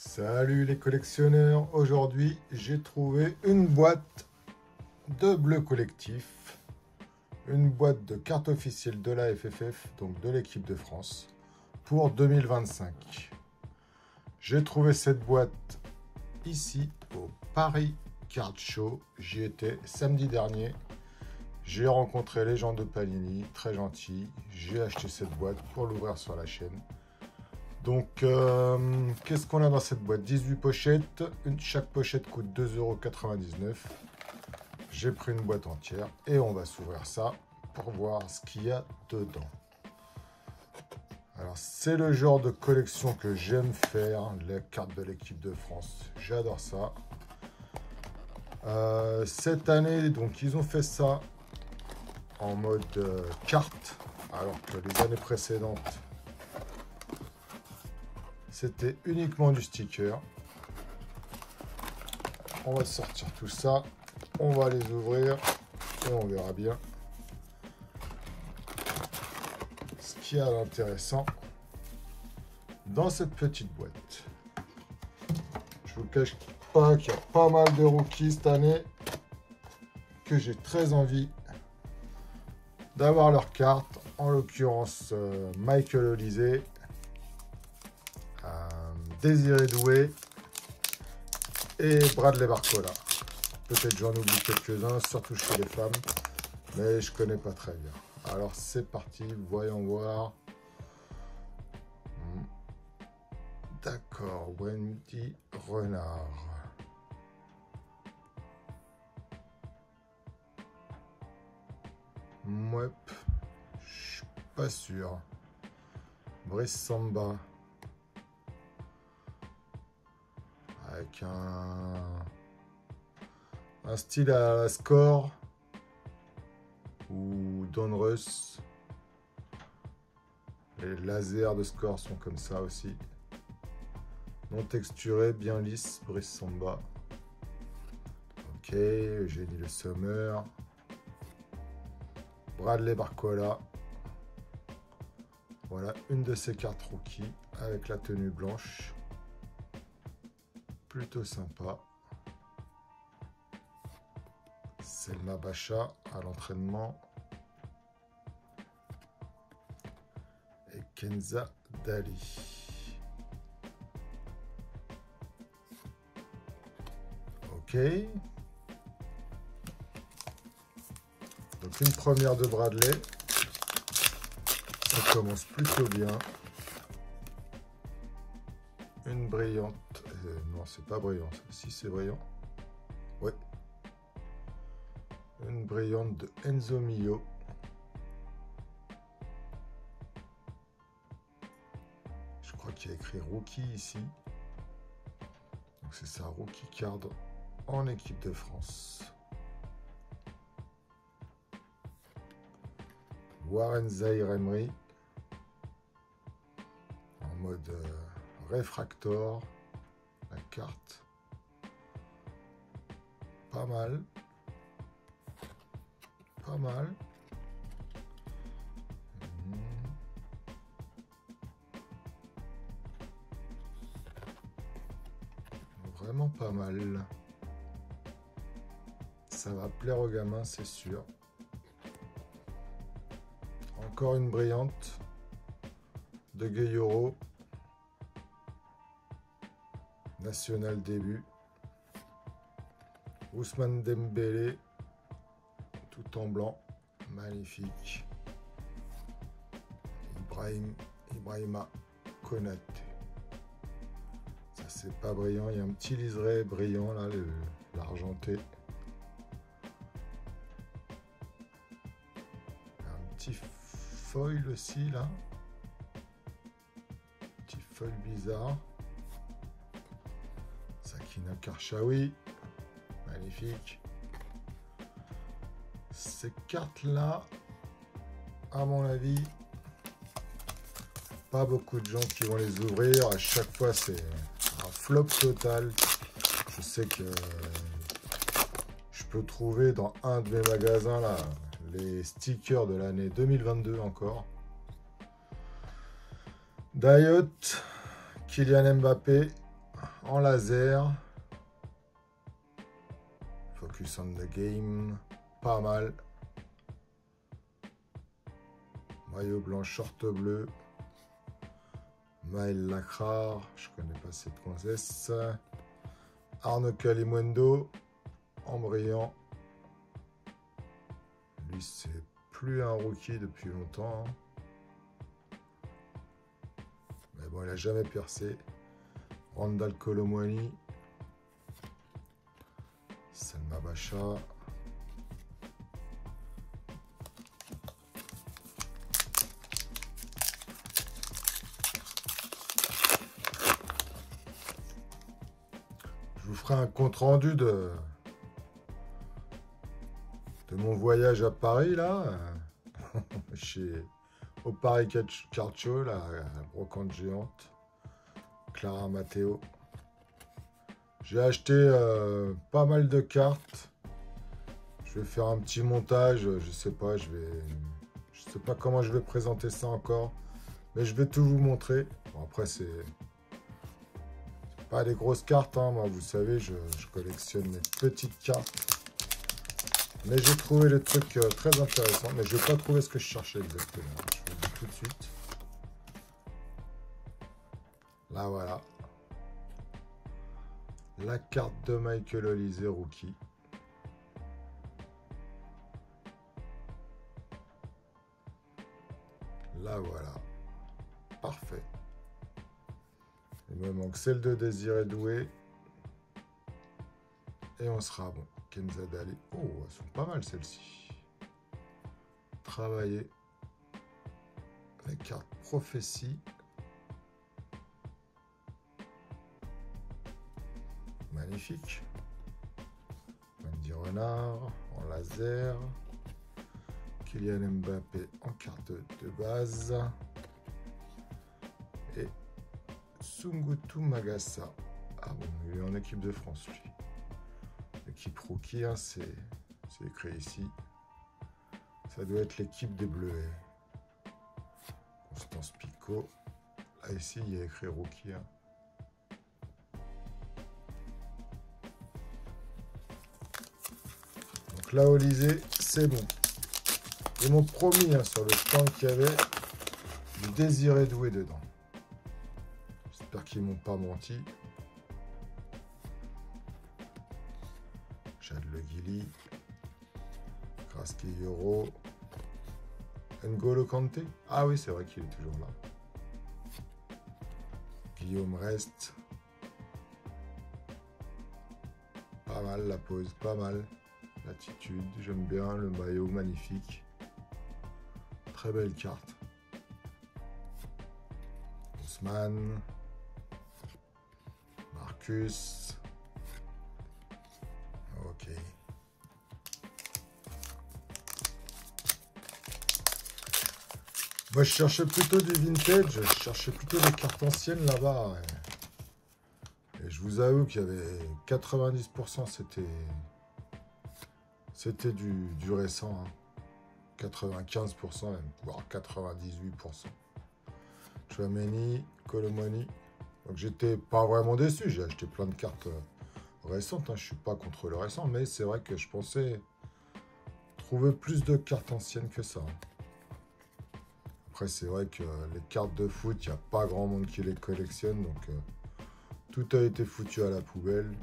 Salut les collectionneurs, aujourd'hui j'ai trouvé une boîte de bleu collectif, une boîte de carte officielle de la FFF, donc de l'équipe de France, pour 2025. J'ai trouvé cette boîte ici au Paris Card Show, j'y étais samedi dernier. J'ai rencontré les gens de Panini, très gentils, j'ai acheté cette boîte pour l'ouvrir sur la chaîne. Donc, qu'est-ce qu'on a dans cette boîte? 18 pochettes. Chaque pochette coûte 2,99 €. J'ai pris une boîte entière et on va s'ouvrir ça pour voir ce qu'il y a dedans. Alors, c'est le genre de collection que j'aime faire, les cartes de l'équipe de France. J'adore ça. Cette année, donc, ils ont fait ça en mode carte, alors que les années précédentes, c'était uniquement du sticker. On va sortir tout ça. On va les ouvrir et on verra bien ce qu'il y a d'intéressant dans cette petite boîte. Je vous cache pas qu'il y a pas mal de rookies cette année que j'ai très envie d'avoir leur carte. En l'occurrence, Michael Olise, Désiré Doué et Bradley Barcola. Peut-être j'en oublie quelques-uns, surtout chez les femmes, mais je connais pas très bien. Alors c'est parti, voyons voir. D'accord, Wendy Renard. Mouais, je suis pas sûr. Brice Samba. Avec un style à la Score ou Donruss. Les lasers de Score sont comme ça aussi. Non texturé, bien lisse, Brice Samba. Ok, Eugénie Le Sommer. Bradley Barcola. Voilà une de ces cartes rookie avec la tenue blanche. Plutôt sympa. Selma Bacha à l'entraînement. Et Kenza Dali. Ok. Donc une première de Bradley. Ça commence plutôt bien. Une brillante. Non, c'est pas brillant. Si, c'est brillant. Ouais. Une brillante de Enzo Mio. Je crois qu'il y a écrit Rookie ici. Donc c'est ça, Rookie Card en équipe de France. Warren Zaïre Emery. En mode Refractor. La carte. Pas mal. Pas mal. Vraiment pas mal. Ça va plaire aux gamins, c'est sûr. Encore une brillante de Gueyoro. National début. Ousmane Dembélé. Tout en blanc. Magnifique. Ibrahima Konaté. Ça c'est pas brillant. Il y a un petit liseré brillant là, l'argenté. Un petit foil aussi là. Petit foil bizarre. Sakina Karchaoui, magnifique. Ces cartes-là, à mon avis, pas beaucoup de gens qui vont les ouvrir. À chaque fois, c'est un flop total. Je sais que je peux trouver dans un de mes magasins là les stickers de l'année 2022 encore. Dayot, Kylian Mbappé. En laser. Focus on the game. Pas mal. Maillot blanc, short bleu. Maël Lacrar. Je connais pas cette princesse. Arnaud Calimundo. En brillant. Lui, c'est plus un rookie depuis longtemps. Mais bon, il n'a jamais percé. Randall Colomwani. Selma Bacha. Je vous ferai un compte rendu de mon voyage à Paris, là, au Paris Card Show, la brocante géante, Clara Matteo. J'ai acheté pas mal de cartes. Je vais faire un petit montage, je sais pas, je sais pas comment je vais présenter ça encore, mais je vais tout vous montrer. Bon, après, c'est pas des grosses cartes, hein. Moi, vous savez, je collectionne mes petites cartes. Mais j'ai trouvé des trucs très intéressants. Mais je n'ai pas trouvé ce que je cherchais exactement. Je vous le dis tout de suite. Là, voilà. La carte de Michael Olise, rookie. Là, voilà. Parfait. Il me manque celle de Désiré Doué. Et on sera bon. Kenza Dali. Oh, elles sont pas mal celles-ci. Travailler. Les cartes prophétie. Magnifique. Wendy Renard en laser. Kylian Mbappé en carte de base. Et Sungutu Magassa. Ah bon, il est en équipe de France, lui. L'équipe rookie, hein, c'est écrit ici. Ça doit être l'équipe des Bleuets. Constance Picot. Là, ici, il y a écrit rookie. Hein. Donc là, Olysée, c'est bon. Ils m'ont promis hein, sur le stand qu'il y avait du Désiré Doué dedans. J'espère qu'ils m'ont pas menti. Chad Le Guili, Kraski Euro, N'Golo Kanté. Ah oui, c'est vrai qu'il est toujours là. Guillaume Reste. Pas mal la pose, pas mal. L'attitude, j'aime bien. Le maillot, magnifique. Très belle carte. Ousmane. Marcus. Ok. Moi, je cherchais plutôt du vintage. Je cherchais plutôt des cartes anciennes là-bas. Et je vous avoue qu'il y avait 90%, c'était du récent. Hein. 95% même, voire 98%. Chouameni, Colomwani. Donc, j'étais pas vraiment déçu. J'ai acheté plein de cartes récentes. Hein. Je suis pas contre le récent, mais c'est vrai que je pensais trouver plus de cartes anciennes que ça. Après, c'est vrai que les cartes de foot, il n'y a pas grand monde qui les collectionne, donc tout a été foutu à la poubelle.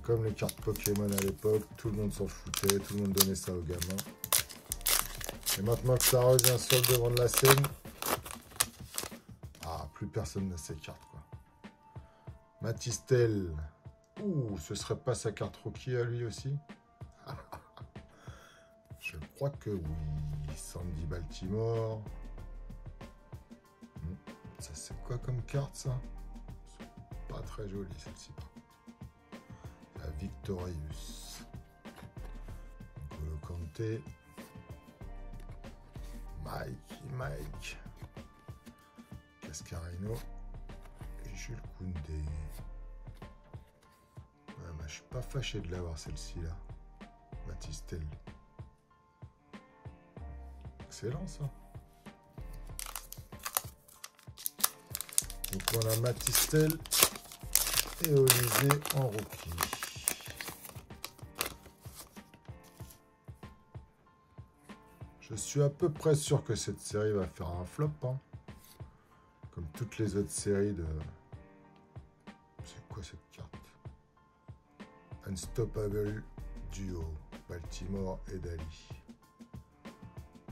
Comme les cartes Pokémon à l'époque, tout le monde s'en foutait, tout le monde donnait ça aux gamins. Et maintenant que ça revient sur le devant de la scène, ah, plus personne n'a ces cartes, quoi. Matistel. Ouh, ce serait pas sa carte rookie à lui aussi? Je crois que oui. Sandy Baltimore. Ça, c'est quoi comme carte, ça? Pas très jolie, celle-ci. La Victorious. N'Golo Kanté. Mike. Cascarino. Et Jules Koundé. Ouais, bah, je suis pas fâché de l'avoir, celle-ci, là. Matistel. Excellent, ça. Donc on a Matistel et Olysée en rookie. Je suis à peu près sûr que cette série va faire un flop, hein. Comme toutes les autres séries de... C'est quoi cette carte? Unstoppable Duo, Baltimore et Dali.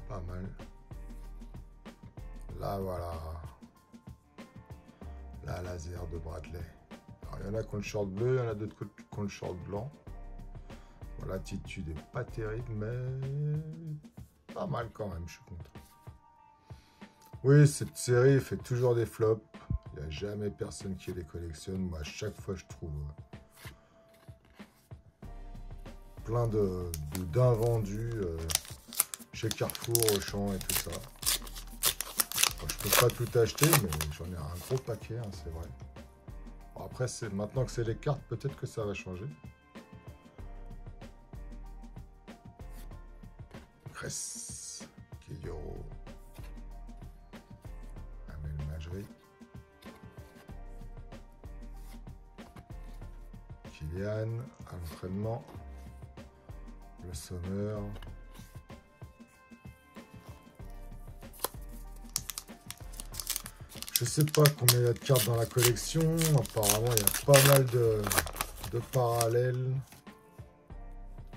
Pas mal. Là, voilà. La laser de Bradley. Alors, il y en a qui ont le short bleu, il y en a d'autres qui ont le short blanc. Bon, l'attitude est pas terrible, mais pas mal quand même, je suis content. Oui, cette série fait toujours des flops. Il n'y a jamais personne qui les collectionne. Moi, à chaque fois, je trouve plein d'invendus chez Carrefour, Auchan et tout ça. Bon, je peux pas tout acheter, mais j'en ai un gros paquet, hein, c'est vrai. Bon, après, maintenant que c'est les cartes, peut-être que ça va changer. Cress, Kiyoro, Amel Majri, Kylian à l'entraînement, le Sommer. Je sais pas combien il y a de cartes dans la collection. Apparemment, il y a pas mal de parallèles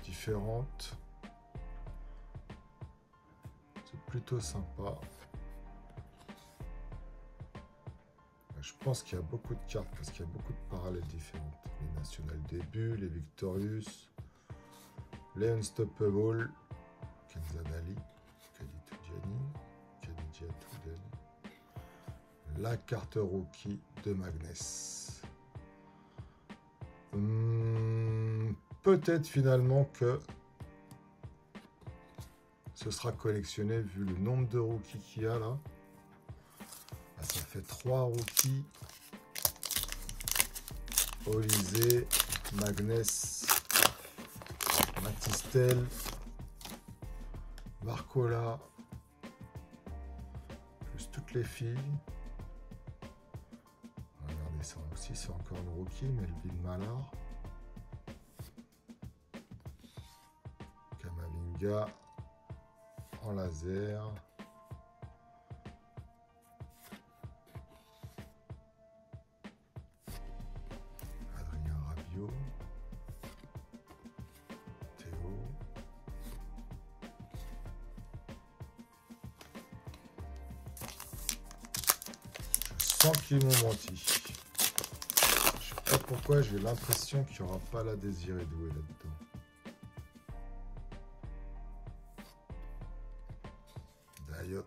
différentes. C'est plutôt sympa. Je pense qu'il y a beaucoup de cartes parce qu'il y a beaucoup de parallèles différentes. Les National Début, les Victorious, les Unstoppable, Kenzadali, Kaditou Gianni, Kadidiatou Dali. La carte rookie de Magnus. Peut-être finalement que ce sera collectionné vu le nombre de rookies qu'il y a là. Ah, ça fait 3 rookies. Olysée, Magnus, Matistel, Barcola, plus toutes les filles. Regardez ça aussi, c'est encore une rookie, Melvin Mallard. Kamavinga en laser. Adrien Rabiot. Théo. Je sens qu'ils m'ont menti. Je sais pas pourquoi, j'ai l'impression qu'il n'y aura pas la Désirée Doué là-dedans. Dayot.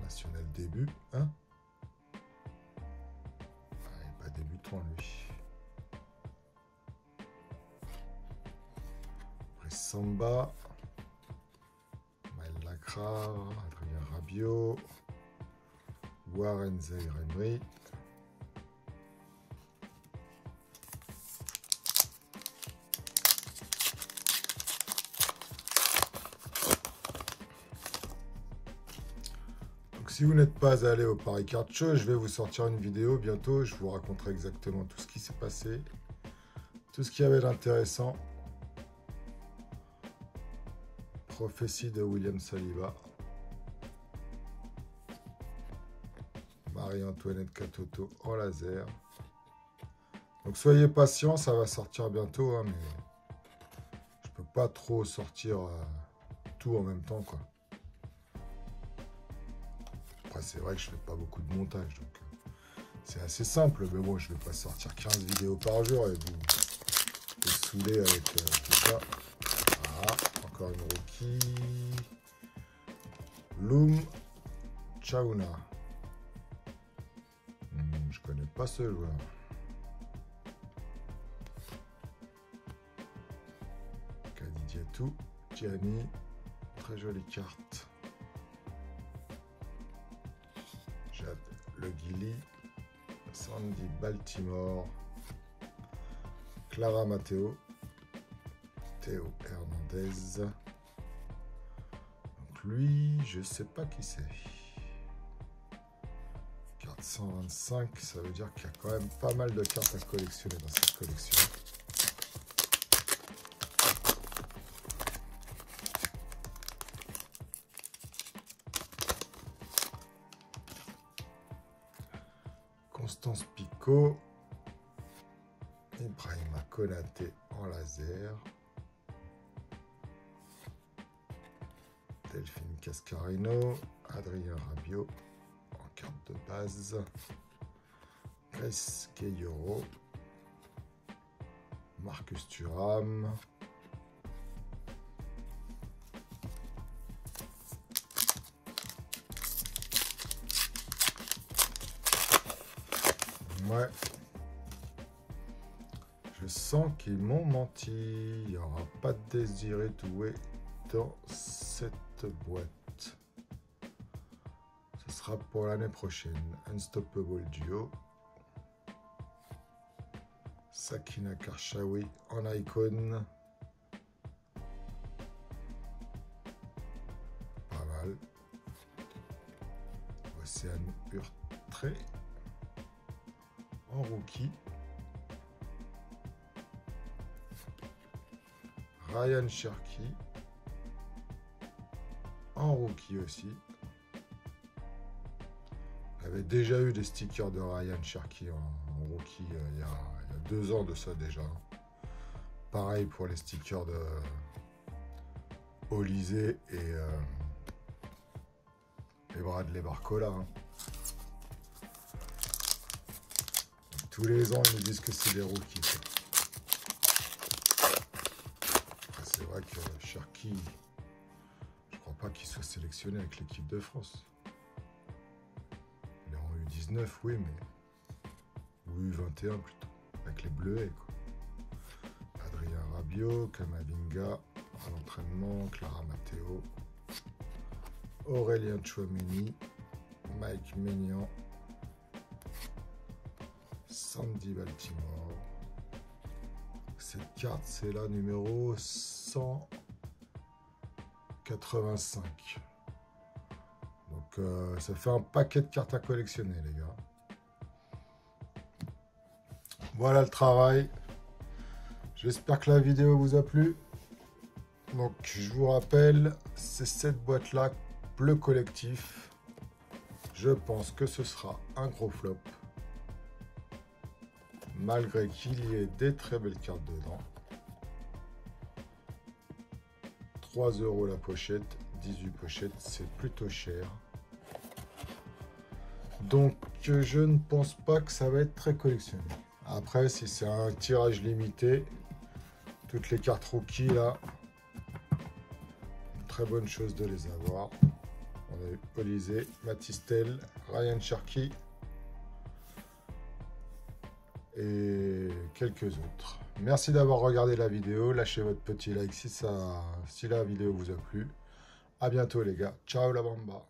National Début, hein? Ah, il n'est pas débutant lui. Après Samba. Maël Lacrare, Adrien Rabiot. Warren Zaïre-Emery. Si vous n'êtes pas allé au Paris Card Show, je vais vous sortir une vidéo bientôt. Je vous raconterai exactement tout ce qui s'est passé, tout ce qu'il y avait d'intéressant. Prophétie de William Saliba. Marie-Antoinette Katoto en laser. Donc soyez patients, ça va sortir bientôt, hein, mais je peux pas trop sortir tout en même temps, quoi. C'est vrai que je fais pas beaucoup de montage, donc c'est assez simple, mais bon, je vais pas sortir 15 vidéos par jour et vous saouler avec tout ça. Voilà, encore une rookie. Loom Chauna. Je connais pas ce joueur. Kadidiatou, Gianni, très jolie carte. Le Guili, Sandy Baltimore, Clara Matteo, Théo Hernandez. Donc lui, je sais pas qui c'est. 425, ça veut dire qu'il y a quand même pas mal de cartes à collectionner dans cette collection. Constance Picot, Ibrahima Konaté en laser, Delphine Cascarino, Adrien Rabiot en carte de base, Grace Gayoro, Marcus Thuram, ouais, je sens qu'ils m'ont menti. Il n'y aura pas de Désiré Doué dans cette boîte. Ce sera pour l'année prochaine. Unstoppable Duo. Sakina Karchaoui en icône. Pas mal. Océane Urtré en rookie. Ryan Cherki en rookie aussi. J'avais déjà eu des stickers de Ryan Cherki en rookie il y a 2 ans de ça déjà. Pareil pour les stickers de Olysée et Bradley Barcola. Hein. Tous les ans, ils nous disent que c'est des rookies. C'est vrai que Cherki, je crois pas qu'il soit sélectionné avec l'équipe de France. Il est en U19, oui, mais ou U21 plutôt, avec les Bleuets. Quoi. Adrien Rabiot, Kamavinga à l'entraînement, Clara Matteo, Aurélien Tchouameni, Mike Maignan, Sandy Baltimore. Cette carte, c'est la numéro 185. Donc, ça fait un paquet de cartes à collectionner, les gars. Voilà le travail. J'espère que la vidéo vous a plu. Donc, je vous rappelle, c'est cette boîte-là, bleu collectif. Je pense que ce sera un gros flop. Malgré qu'il y ait des très belles cartes dedans. 3 € la pochette, 18 pochettes, c'est plutôt cher. Donc je ne pense pas que ça va être très collectionné. Après, si c'est un tirage limité, toutes les cartes rookies là, une très bonne chose de les avoir. On a eu Olysée, Matistel, Ryan Cherki et quelques autres. Merci d'avoir regardé la vidéo. Lâchez votre petit like si la vidéo vous a plu. À bientôt les gars. Ciao la bamba.